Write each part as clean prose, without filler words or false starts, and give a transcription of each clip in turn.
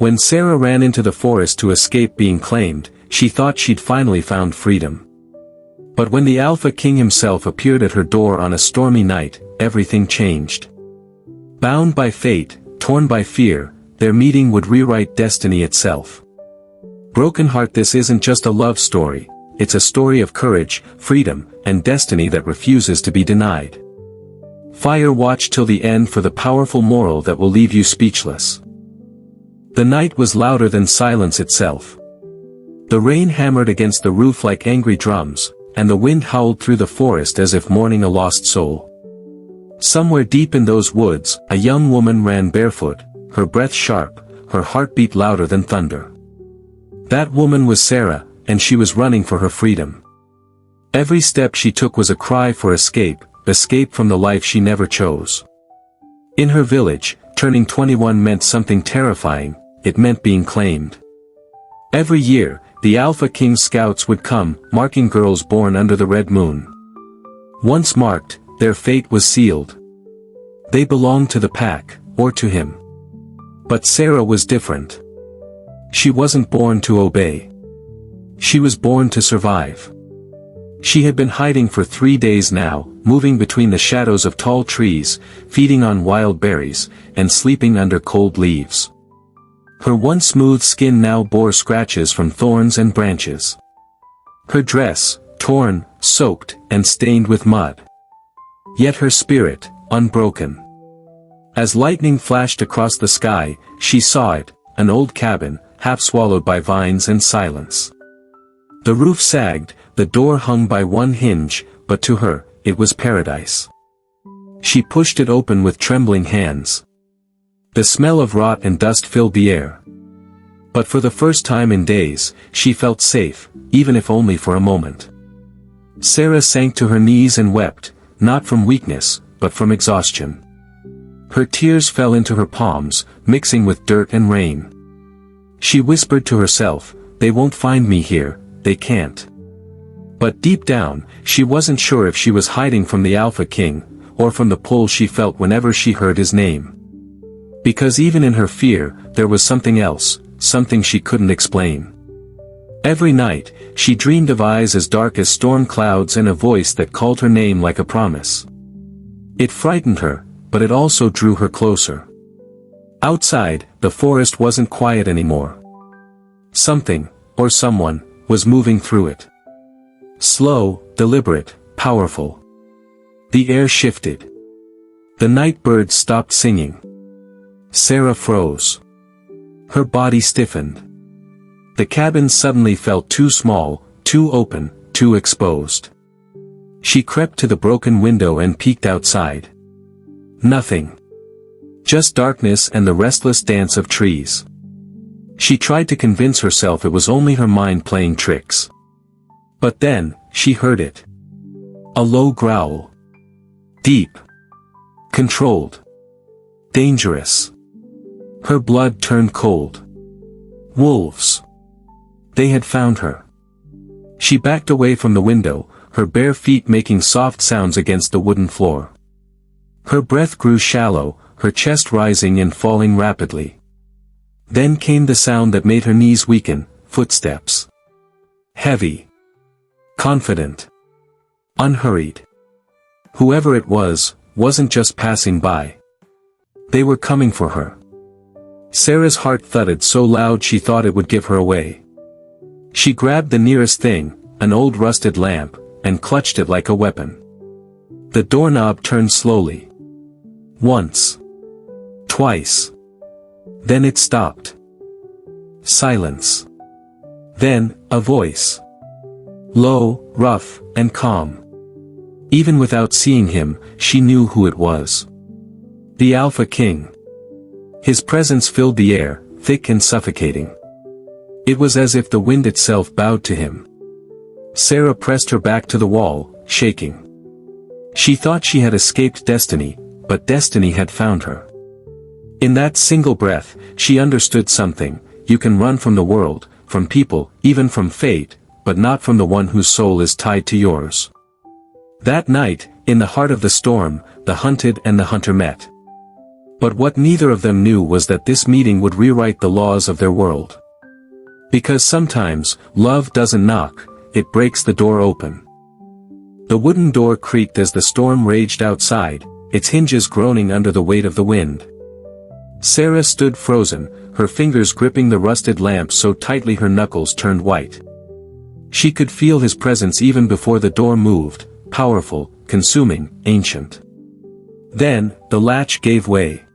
When Sarah ran into the forest to escape being claimed, she thought she'd finally found freedom. But when the Alpha King himself appeared at her door on a stormy night, everything changed. Bound by fate, torn by fear, their meeting would rewrite destiny itself. Broken Heart, this isn't just a love story, it's a story of courage, freedom, and destiny that refuses to be denied. Fire, watch till the end for the powerful moral that will leave you speechless. The night was louder than silence itself. The rain hammered against the roof like angry drums, and the wind howled through the forest as if mourning a lost soul. Somewhere deep in those woods, a young woman ran barefoot, her breath sharp, her heartbeat louder than thunder. That woman was Sarah, and she was running for her freedom. Every step she took was a cry for escape, escape from the life she never chose. In her village, turning 21 meant something terrifying, it meant being claimed. Every year, the Alpha King scouts would come, marking girls born under the red moon. Once marked, their fate was sealed. They belonged to the pack, or to him. But Sarah was different. She wasn't born to obey. She was born to survive. She had been hiding for 3 days now, moving between the shadows of tall trees, feeding on wild berries, and sleeping under cold leaves. Her once smooth skin now bore scratches from thorns and branches. Her dress, torn, soaked, and stained with mud. Yet her spirit, unbroken. As lightning flashed across the sky, she saw it, an old cabin, half swallowed by vines and silence. The roof sagged, the door hung by one hinge, but to her, it was paradise. She pushed it open with trembling hands. The smell of rot and dust filled the air. But for the first time in days, she felt safe, even if only for a moment. Sarah sank to her knees and wept, not from weakness, but from exhaustion. Her tears fell into her palms, mixing with dirt and rain. She whispered to herself, "They won't find me here, they can't." But deep down, she wasn't sure if she was hiding from the Alpha King, or from the pull she felt whenever she heard his name. Because even in her fear, there was something else, something she couldn't explain. Every night, she dreamed of eyes as dark as storm clouds and a voice that called her name like a promise. It frightened her, but it also drew her closer. Outside, the forest wasn't quiet anymore. Something, or someone, was moving through it. Slow, deliberate, powerful. The air shifted. The night birds stopped singing. Sarah froze. Her body stiffened. The cabin suddenly felt too small, too open, too exposed. She crept to the broken window and peeked outside. Nothing. Just darkness and the restless dance of trees. She tried to convince herself it was only her mind playing tricks. But then, she heard it. A low growl. Deep. Controlled. Dangerous. Her blood turned cold. Wolves. They had found her. She backed away from the window, her bare feet making soft sounds against the wooden floor. Her breath grew shallow, her chest rising and falling rapidly. Then came the sound that made her knees weaken, footsteps. Heavy. Confident. Unhurried. Whoever it was, wasn't just passing by. They were coming for her. Sarah's heart thudded so loud she thought it would give her away. She grabbed the nearest thing, an old rusted lamp, and clutched it like a weapon. The doorknob turned slowly. Once. Twice. Then it stopped. Silence. Then, a voice. Low, rough, and calm. Even without seeing him, she knew who it was. The Alpha King. His presence filled the air, thick and suffocating. It was as if the wind itself bowed to him. Sarah pressed her back to the wall, shaking. She thought she had escaped destiny, but destiny had found her. In that single breath, she understood something: you can run from the world, from people, even from fate, but not from the one whose soul is tied to yours. That night, in the heart of the storm, the hunted and the hunter met. But what neither of them knew was that this meeting would rewrite the laws of their world. Because sometimes, love doesn't knock, it breaks the door open. The wooden door creaked as the storm raged outside, its hinges groaning under the weight of the wind. Sarah stood frozen, her fingers gripping the rusted lamp so tightly her knuckles turned white. She could feel his presence even before the door moved, powerful, consuming, ancient. Then, the latch gave way.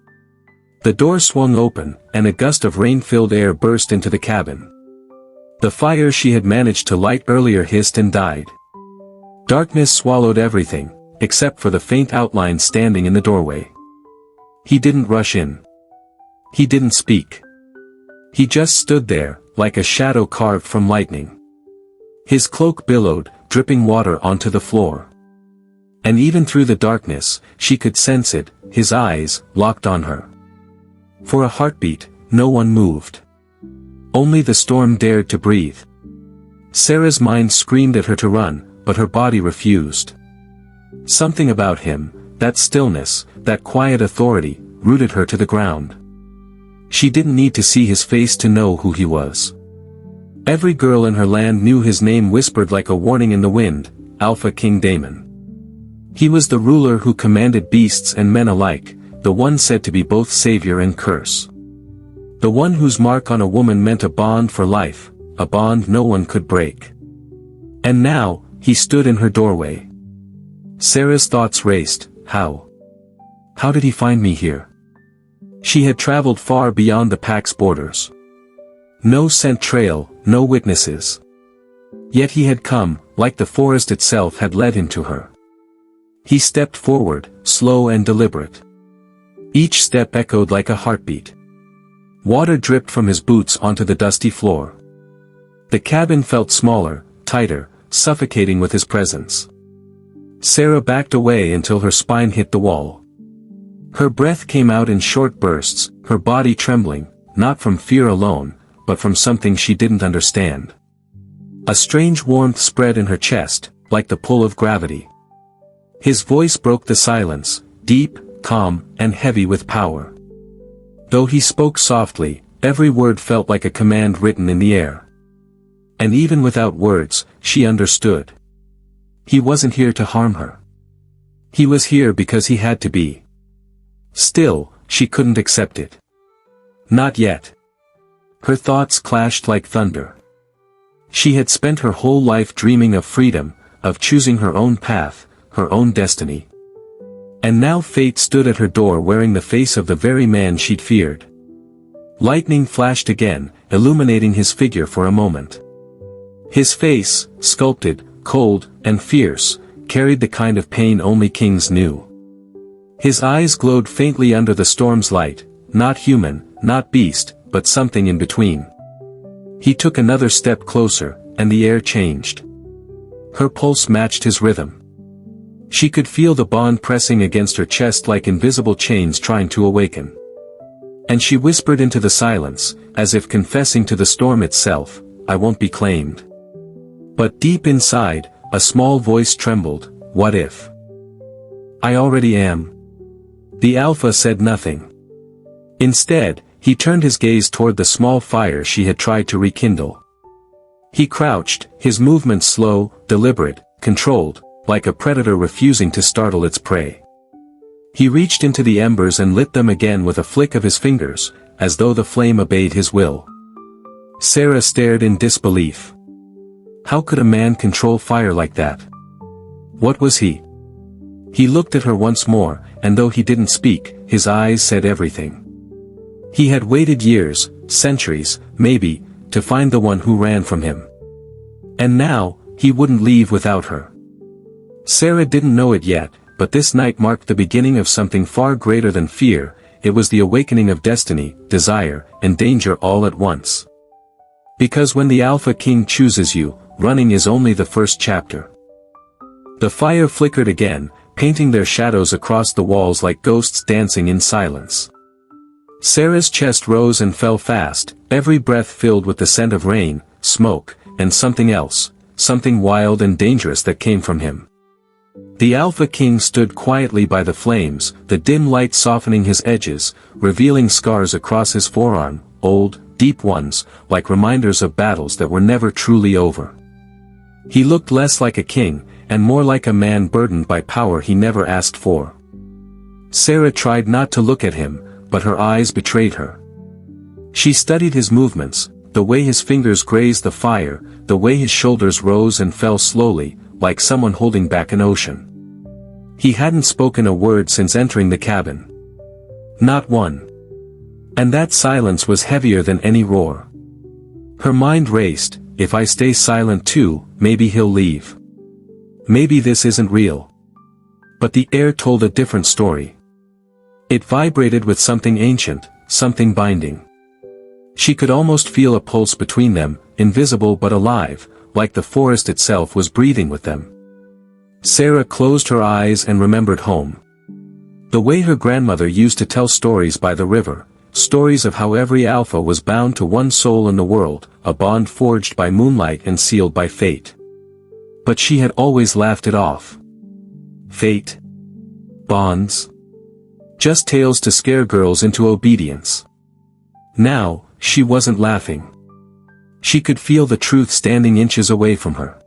The door swung open, and a gust of rain-filled air burst into the cabin. The fire she had managed to light earlier hissed and died. Darkness swallowed everything, except for the faint outline standing in the doorway. He didn't rush in. He didn't speak. He just stood there, like a shadow carved from lightning. His cloak billowed, dripping water onto the floor. And even through the darkness, she could sense it, his eyes, locked on her. For a heartbeat, no one moved. Only the storm dared to breathe. Sarah's mind screamed at her to run, but her body refused. Something about him, that stillness, that quiet authority, rooted her to the ground. She didn't need to see his face to know who he was. Every girl in her land knew his name whispered like a warning in the wind, Alpha King Daemon. He was the ruler who commanded beasts and men alike, the one said to be both savior and curse. The one whose mark on a woman meant a bond for life, a bond no one could break. And now, he stood in her doorway. Sarah's thoughts raced, how? How did he find me here? She had traveled far beyond the pack's borders. No scent trail, no witnesses. Yet he had come, like the forest itself had led him to her. He stepped forward, slow and deliberate. Each step echoed like a heartbeat. Water dripped from his boots onto the dusty floor. The cabin felt smaller, tighter, suffocating with his presence. Sarah backed away until her spine hit the wall. Her breath came out in short bursts, her body trembling, not from fear alone, but from something she didn't understand. A strange warmth spread in her chest, like the pull of gravity. His voice broke the silence, deep, calm, and heavy with power. Though he spoke softly, every word felt like a command written in the air. And even without words, she understood. He wasn't here to harm her. He was here because he had to be. Still, she couldn't accept it. Not yet. Her thoughts clashed like thunder. She had spent her whole life dreaming of freedom, of choosing her own path, her own destiny. And now fate stood at her door wearing the face of the very man she'd feared. Lightning flashed again, illuminating his figure for a moment. His face, sculpted, cold, and fierce, carried the kind of pain only kings knew. His eyes glowed faintly under the storm's light, not human, not beast, but something in between. He took another step closer, and the air changed. Her pulse matched his rhythm. She could feel the bond pressing against her chest like invisible chains trying to awaken. And she whispered into the silence, as if confessing to the storm itself, "I won't be claimed." But deep inside, a small voice trembled, "What if? I already am." The Alpha said nothing. Instead, he turned his gaze toward the small fire she had tried to rekindle. He crouched, his movements slow, deliberate, controlled, like a predator refusing to startle its prey. He reached into the embers and lit them again with a flick of his fingers, as though the flame obeyed his will. Sarah stared in disbelief. How could a man control fire like that? What was he? He looked at her once more, and though he didn't speak, his eyes said everything. He had waited years, centuries, maybe, to find the one who ran from him. And now, he wouldn't leave without her. Sarah didn't know it yet, but this night marked the beginning of something far greater than fear. It was the awakening of destiny, desire, and danger all at once. Because when the Alpha King chooses you, running is only the first chapter. The fire flickered again, painting their shadows across the walls like ghosts dancing in silence. Sarah's chest rose and fell fast, every breath filled with the scent of rain, smoke, and something else, something wild and dangerous that came from him. The Alpha King stood quietly by the flames, the dim light softening his edges, revealing scars across his forearm, old, deep ones, like reminders of battles that were never truly over. He looked less like a king, and more like a man burdened by power he never asked for. Sarah tried not to look at him, but her eyes betrayed her. She studied his movements, the way his fingers grazed the fire, the way his shoulders rose and fell slowly, like someone holding back an ocean. He hadn't spoken a word since entering the cabin. Not one. And that silence was heavier than any roar. Her mind raced, if I stay silent too, maybe he'll leave. Maybe this isn't real. But the air told a different story. It vibrated with something ancient, something binding. She could almost feel a pulse between them, invisible but alive, like the forest itself was breathing with them. Sarah closed her eyes and remembered home. The way her grandmother used to tell stories by the river, stories of how every alpha was bound to one soul in the world, a bond forged by moonlight and sealed by fate. But she had always laughed it off. Fate? Bonds? Just tales to scare girls into obedience. Now, she wasn't laughing. She could feel the truth standing inches away from her.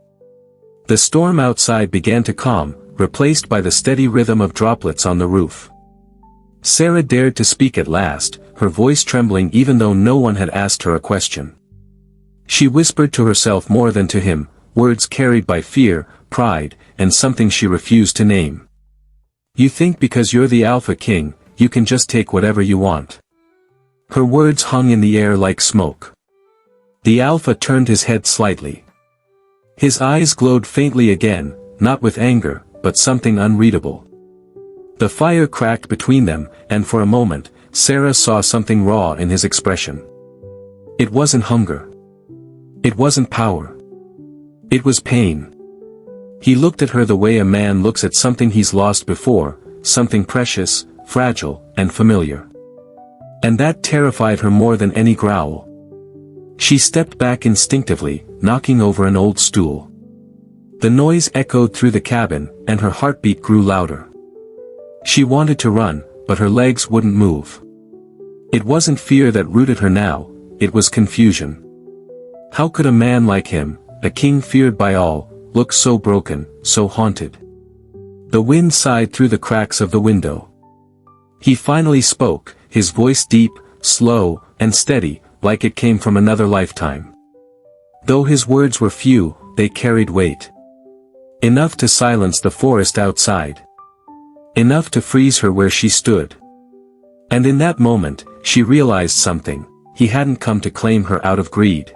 The storm outside began to calm, replaced by the steady rhythm of droplets on the roof. Sarah dared to speak at last, her voice trembling even though no one had asked her a question. She whispered to herself more than to him, words carried by fear, pride, and something she refused to name. You think because you're the Alpha King, you can just take whatever you want. Her words hung in the air like smoke. The Alpha turned his head slightly. His eyes glowed faintly again, not with anger, but something unreadable. The fire cracked between them, and for a moment, Sarah saw something raw in his expression. It wasn't hunger. It wasn't power. It was pain. He looked at her the way a man looks at something he's lost before, something precious, fragile, and familiar. And that terrified her more than any growl. She stepped back instinctively, knocking over an old stool. The noise echoed through the cabin, and her heartbeat grew louder. She wanted to run, but her legs wouldn't move. It wasn't fear that rooted her now, it was confusion. How could a man like him, a king feared by all, look so broken, so haunted? The wind sighed through the cracks of the window. He finally spoke, his voice deep, slow, and steady, like it came from another lifetime. Though his words were few, they carried weight. Enough to silence the forest outside. Enough to freeze her where she stood. And in that moment, she realized something: he hadn't come to claim her out of greed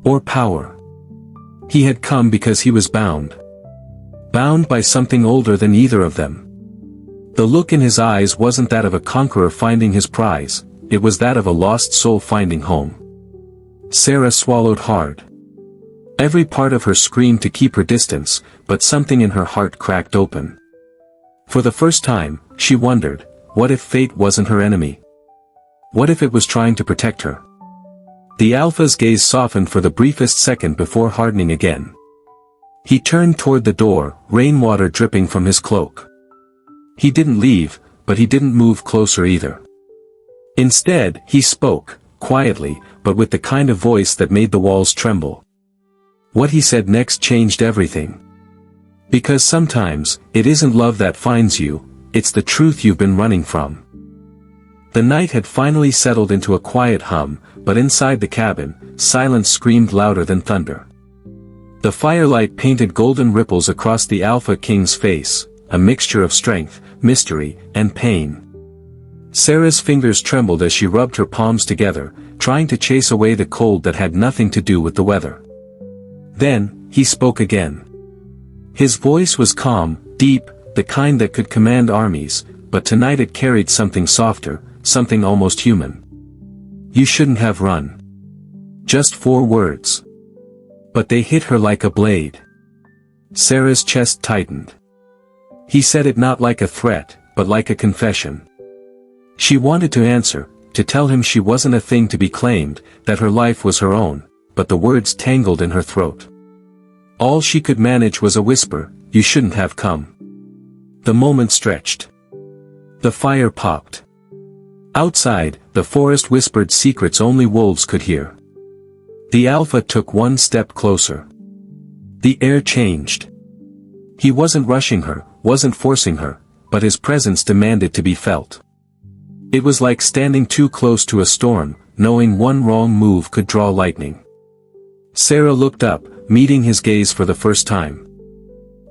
or power. He had come because he was bound. Bound by something older than either of them. The look in his eyes wasn't that of a conqueror finding his prize, it was that of a lost soul finding home. Sarah swallowed hard. Every part of her screamed to keep her distance, but something in her heart cracked open. For the first time, she wondered, what if fate wasn't her enemy? What if it was trying to protect her? The Alpha's gaze softened for the briefest second before hardening again. He turned toward the door, rainwater dripping from his cloak. He didn't leave, but he didn't move closer either. Instead, he spoke, quietly, but with the kind of voice that made the walls tremble. What he said next changed everything. Because sometimes, it isn't love that finds you, it's the truth you've been running from. The night had finally settled into a quiet hum, but inside the cabin, silence screamed louder than thunder. The firelight painted golden ripples across the Alpha King's face, a mixture of strength, mystery, and pain. Sarah's fingers trembled as she rubbed her palms together, trying to chase away the cold that had nothing to do with the weather. Then, he spoke again. His voice was calm, deep, the kind that could command armies, but tonight it carried something softer, something almost human. You shouldn't have run. Just 4 words. But they hit her like a blade. Sarah's chest tightened. He said it not like a threat, but like a confession. She wanted to answer, to tell him she wasn't a thing to be claimed, that her life was her own, but the words tangled in her throat. All she could manage was a whisper, you shouldn't have come. The moment stretched. The fire popped. Outside, the forest whispered secrets only wolves could hear. The alpha took one step closer. The air changed. He wasn't rushing her, wasn't forcing her, but his presence demanded to be felt. It was like standing too close to a storm, knowing one wrong move could draw lightning. Sarah looked up, meeting his gaze for the first time.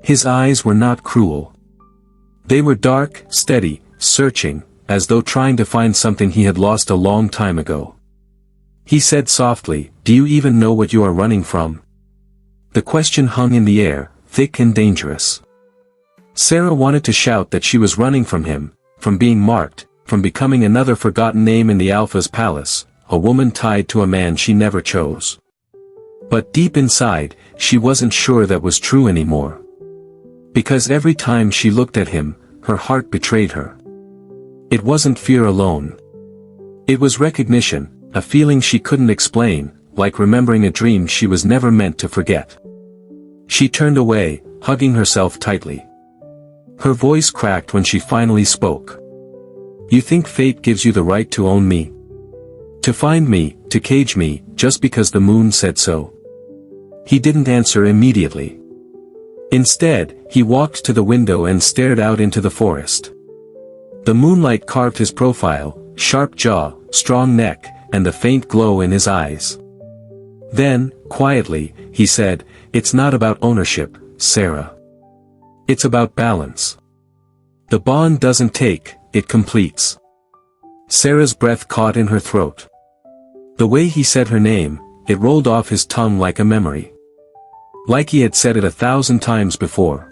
His eyes were not cruel. They were dark, steady, searching, as though trying to find something he had lost a long time ago. He said softly, "Do you even know what you are running from?" The question hung in the air, thick and dangerous. Sarah wanted to shout that she was running from him, from being marked, from becoming another forgotten name in the Alpha's palace, a woman tied to a man she never chose. But deep inside, she wasn't sure that was true anymore. Because every time she looked at him, her heart betrayed her. It wasn't fear alone. It was recognition, a feeling she couldn't explain, like remembering a dream she was never meant to forget. She turned away, hugging herself tightly. Her voice cracked when she finally spoke. "You think fate gives you the right to own me? To find me, to cage me, just because the moon said so?" He didn't answer immediately. Instead, he walked to the window and stared out into the forest. The moonlight carved his profile, sharp jaw, strong neck, and the faint glow in his eyes. Then, quietly, he said, "It's not about ownership, Sarah. It's about balance. The bond doesn't take, it completes." Sarah's breath caught in her throat. The way he said her name, it rolled off his tongue like a memory. Like he had said it 1,000 times before.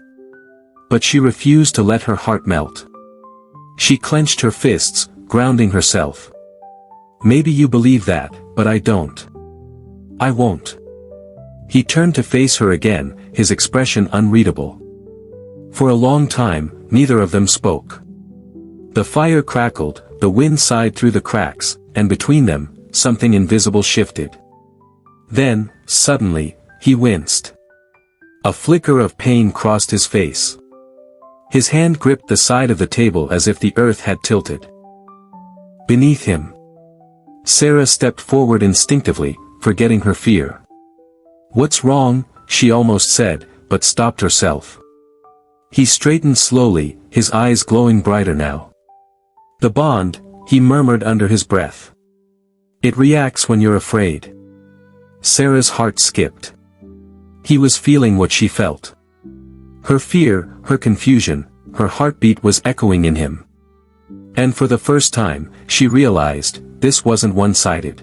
But she refused to let her heart melt. She clenched her fists, grounding herself. "Maybe you believe that, but I don't. I won't." He turned to face her again, his expression unreadable. For a long time, neither of them spoke. The fire crackled, the wind sighed through the cracks, and between them, something invisible shifted. Then, suddenly, he winced. A flicker of pain crossed his face. His hand gripped the side of the table as if the earth had tilted. Beneath him. Sarah stepped forward instinctively, forgetting her fear. "What's wrong?" she almost said, but stopped herself. He straightened slowly, his eyes glowing brighter now. "The bond," he murmured under his breath. "It reacts when you're afraid." Sarah's heart skipped. He was feeling what she felt. Her fear, her confusion, her heartbeat was echoing in him. And for the first time, she realized, this wasn't one-sided.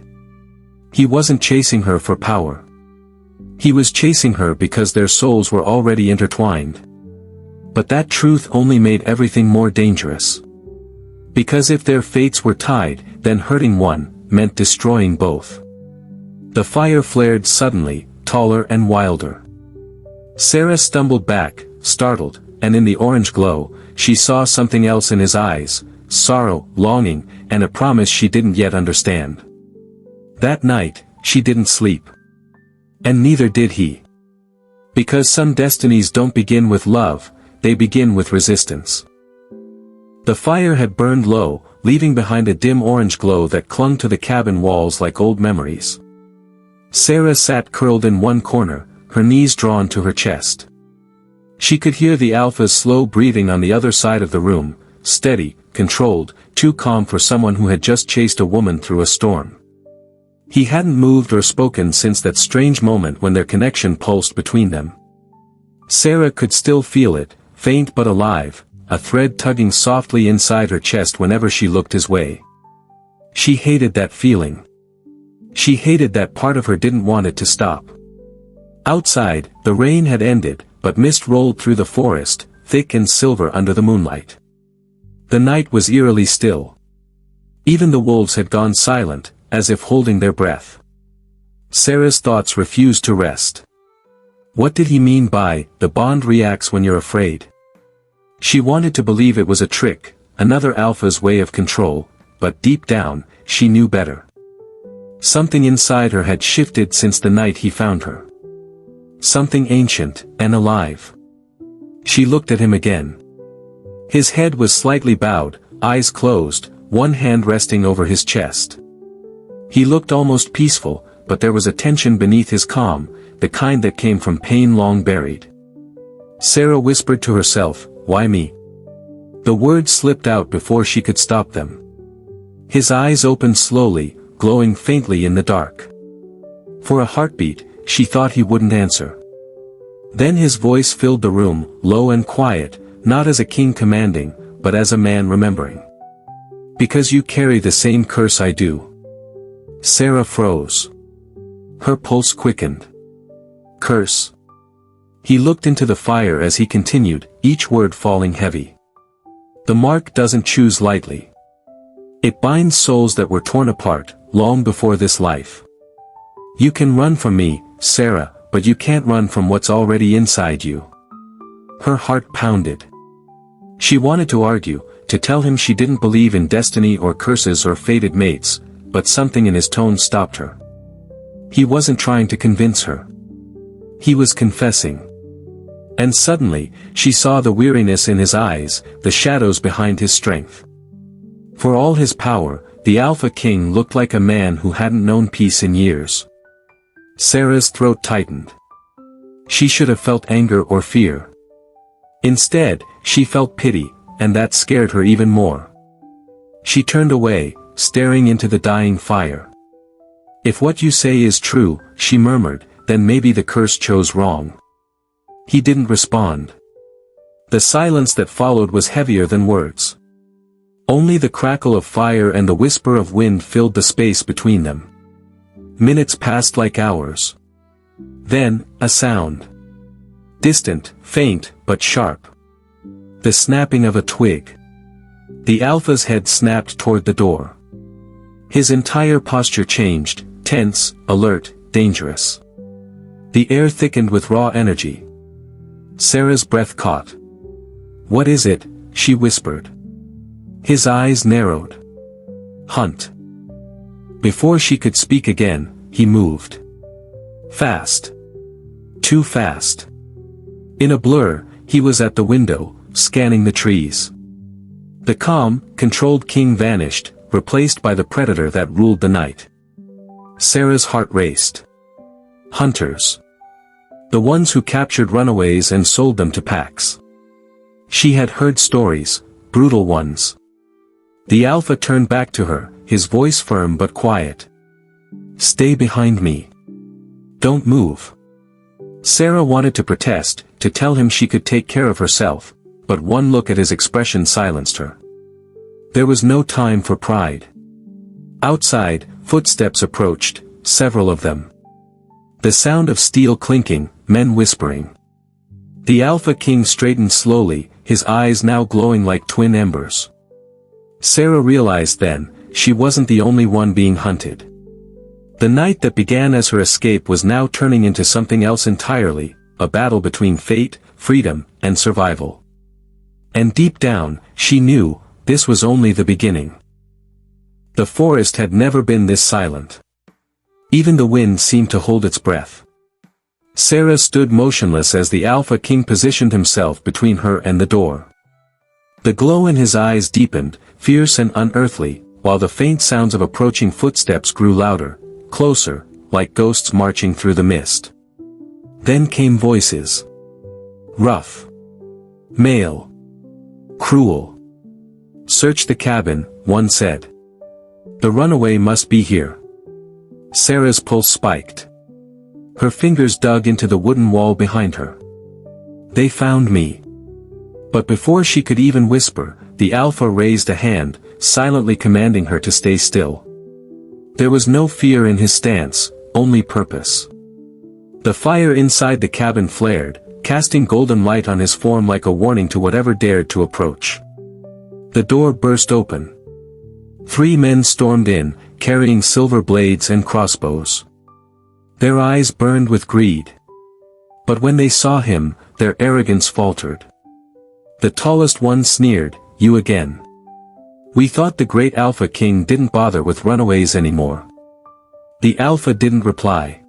He wasn't chasing her for power. He was chasing her because their souls were already intertwined. But that truth only made everything more dangerous. Because if their fates were tied, then hurting one, meant destroying both. The fire flared suddenly, taller and wilder. Sarah stumbled back, startled, and in the orange glow, she saw something else in his eyes, sorrow, longing, and a promise she didn't yet understand. That night, she didn't sleep. And neither did he. Because some destinies don't begin with love, they begin with resistance. The fire had burned low, leaving behind a dim orange glow that clung to the cabin walls like old memories. Sarah sat curled in one corner, her knees drawn to her chest. She could hear the Alpha's slow breathing on the other side of the room, steady, controlled, too calm for someone who had just chased a woman through a storm. He hadn't moved or spoken since that strange moment when their connection pulsed between them. Sarah could still feel it, faint but alive, a thread tugging softly inside her chest whenever she looked his way. She hated that feeling. She hated that part of her didn't want it to stop. Outside, the rain had ended, but mist rolled through the forest, thick and silver under the moonlight. The night was eerily still. Even the wolves had gone silent, as if holding their breath. Sarah's thoughts refused to rest. What did he mean by, "the bond reacts when you're afraid"? She wanted to believe it was a trick, another Alpha's way of control, but deep down, she knew better. Something inside her had shifted since the night he found her. Something ancient, and alive. She looked at him again. His head was slightly bowed, eyes closed, one hand resting over his chest. He looked almost peaceful, but there was a tension beneath his calm, the kind that came from pain long buried. Sarah whispered to herself, "Why me?" The words slipped out before she could stop them. His eyes opened slowly, glowing faintly in the dark. For a heartbeat, she thought he wouldn't answer. Then his voice filled the room, low and quiet, not as a king commanding, but as a man remembering. "Because you carry the same curse I do." Sarah froze. Her pulse quickened. "Curse?" He looked into the fire as he continued, each word falling heavy. "The mark doesn't choose lightly. It binds souls that were torn apart, long before this life. You can run from me, Sarah, but you can't run from what's already inside you." Her heart pounded. She wanted to argue, to tell him she didn't believe in destiny or curses or fated mates, but something in his tone stopped her. He wasn't trying to convince her. He was confessing. And suddenly, she saw the weariness in his eyes, the shadows behind his strength. For all his power, the Alpha King looked like a man who hadn't known peace in years. Sarah's throat tightened. She should have felt anger or fear. Instead, she felt pity, and that scared her even more. She turned away, staring into the dying fire. "If what you say is true," she murmured, "then maybe the curse chose wrong." He didn't respond. The silence that followed was heavier than words. Only the crackle of fire and the whisper of wind filled the space between them. Minutes passed like hours. Then, a sound. Distant, faint, but sharp. The snapping of a twig. The Alpha's head snapped toward the door. His entire posture changed, tense, alert, dangerous. The air thickened with raw energy. Sarah's breath caught. "What is it?" she whispered. His eyes narrowed. "Hunt." Before she could speak again, he moved. Fast. Too fast. In a blur, he was at the window, scanning the trees. The calm, controlled king vanished, replaced by the predator that ruled the night. Sarah's heart raced. Hunters. The ones who captured runaways and sold them to packs. She had heard stories, brutal ones. The Alpha turned back to her, his voice firm but quiet. "Stay behind me. Don't move." Sarah wanted to protest, to tell him she could take care of herself, but one look at his expression silenced her. There was no time for pride. Outside, footsteps approached, several of them. The sound of steel clinking, men whispering. The Alpha King straightened slowly, his eyes now glowing like twin embers. Sarah realized then, she wasn't the only one being hunted. The night that began as her escape was now turning into something else entirely, a battle between fate, freedom, and survival. And deep down, she knew, this was only the beginning. The forest had never been this silent. Even the wind seemed to hold its breath. Sarah stood motionless as the Alpha King positioned himself between her and the door. The glow in his eyes deepened, fierce and unearthly, while the faint sounds of approaching footsteps grew louder, closer, like ghosts marching through the mist. Then came voices. Rough. Male. Cruel. "Search the cabin," one said. "The runaway must be here." Sarah's pulse spiked. Her fingers dug into the wooden wall behind her. "They found me." But before she could even whisper, the Alpha raised a hand, silently commanding her to stay still. There was no fear in his stance, only purpose. The fire inside the cabin flared, casting golden light on his form like a warning to whatever dared to approach. The door burst open. 3 men stormed in, carrying silver blades and crossbows. Their eyes burned with greed. But when they saw him, their arrogance faltered. The tallest one sneered, "You again. We thought the great Alpha King didn't bother with runaways anymore." The Alpha didn't reply.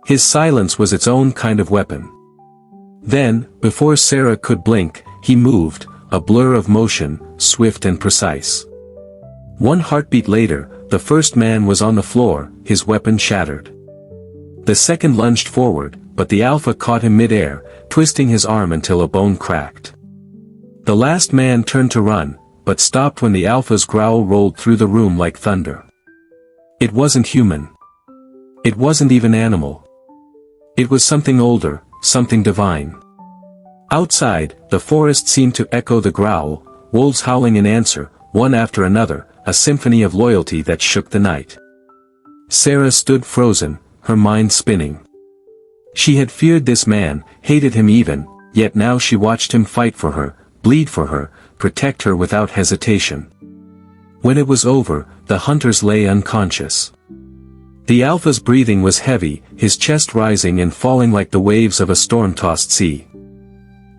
His silence was its own kind of weapon. Then, before Sarah could blink, he moved, a blur of motion, swift and precise. One heartbeat later, the first man was on the floor, his weapon shattered. The second lunged forward, but the Alpha caught him mid-air, twisting his arm until a bone cracked. The last man turned to run, but stopped when the Alpha's growl rolled through the room like thunder. It wasn't human. It wasn't even animal. It was something older, something divine. Outside, the forest seemed to echo the growl, wolves howling in answer, one after another, a symphony of loyalty that shook the night. Sarah stood frozen, her mind spinning. She had feared this man, hated him even, yet now she watched him fight for her, bleed for her, protect her without hesitation. When it was over, the hunters lay unconscious. The Alpha's breathing was heavy, his chest rising and falling like the waves of a storm-tossed sea.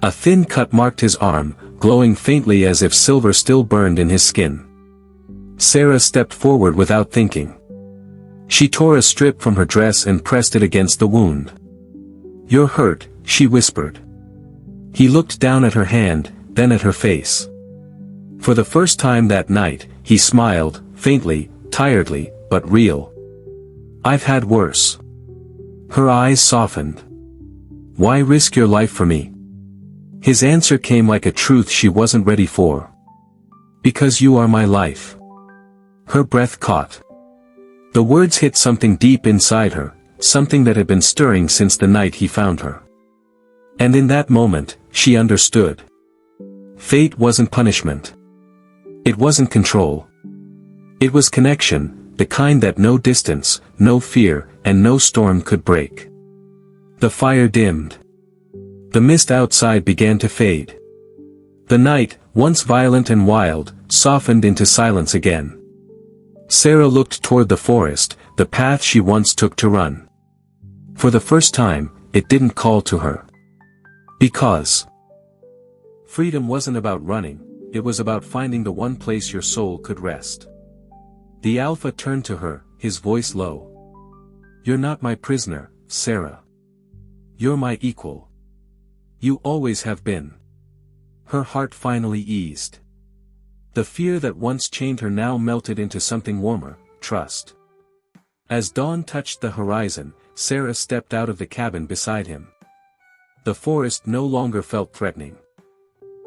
A thin cut marked his arm, glowing faintly as if silver still burned in his skin. Sarah stepped forward without thinking. She tore a strip from her dress and pressed it against the wound. "You're hurt," she whispered. He looked down at her hand, then at her face. For the first time that night, he smiled, faintly, tiredly, but real. "I've had worse." Her eyes softened. "Why risk your life for me?" His answer came like a truth she wasn't ready for. "Because you are my life." Her breath caught. The words hit something deep inside her, something that had been stirring since the night he found her. And in that moment, she understood. Fate wasn't punishment. It wasn't control. It was connection, the kind that no distance, no fear, and no storm could break. The fire dimmed. The mist outside began to fade. The night, once violent and wild, softened into silence again. Sarah looked toward the forest, the path she once took to run. For the first time, it didn't call to her. Because freedom wasn't about running, it was about finding the one place your soul could rest. The Alpha turned to her, his voice low. "You're not my prisoner, Sarah. You're my equal. You always have been." Her heart finally eased. The fear that once chained her now melted into something warmer, trust. As dawn touched the horizon, Sarah stepped out of the cabin beside him. The forest no longer felt threatening.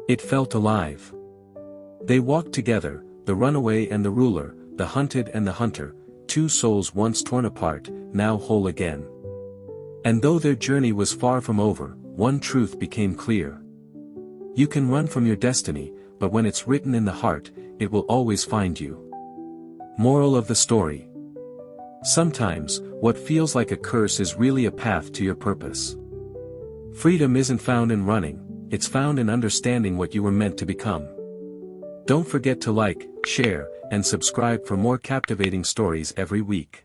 It felt alive. They walked together, the runaway and the ruler, the hunted and the hunter, two souls once torn apart, now whole again. And though their journey was far from over, one truth became clear. You can run from your destiny, but when it's written in the heart, it will always find you. Moral of the story. Sometimes, what feels like a curse is really a path to your purpose. Freedom isn't found in running, it's found in understanding what you were meant to become. Don't forget to like, share, and subscribe for more captivating stories every week.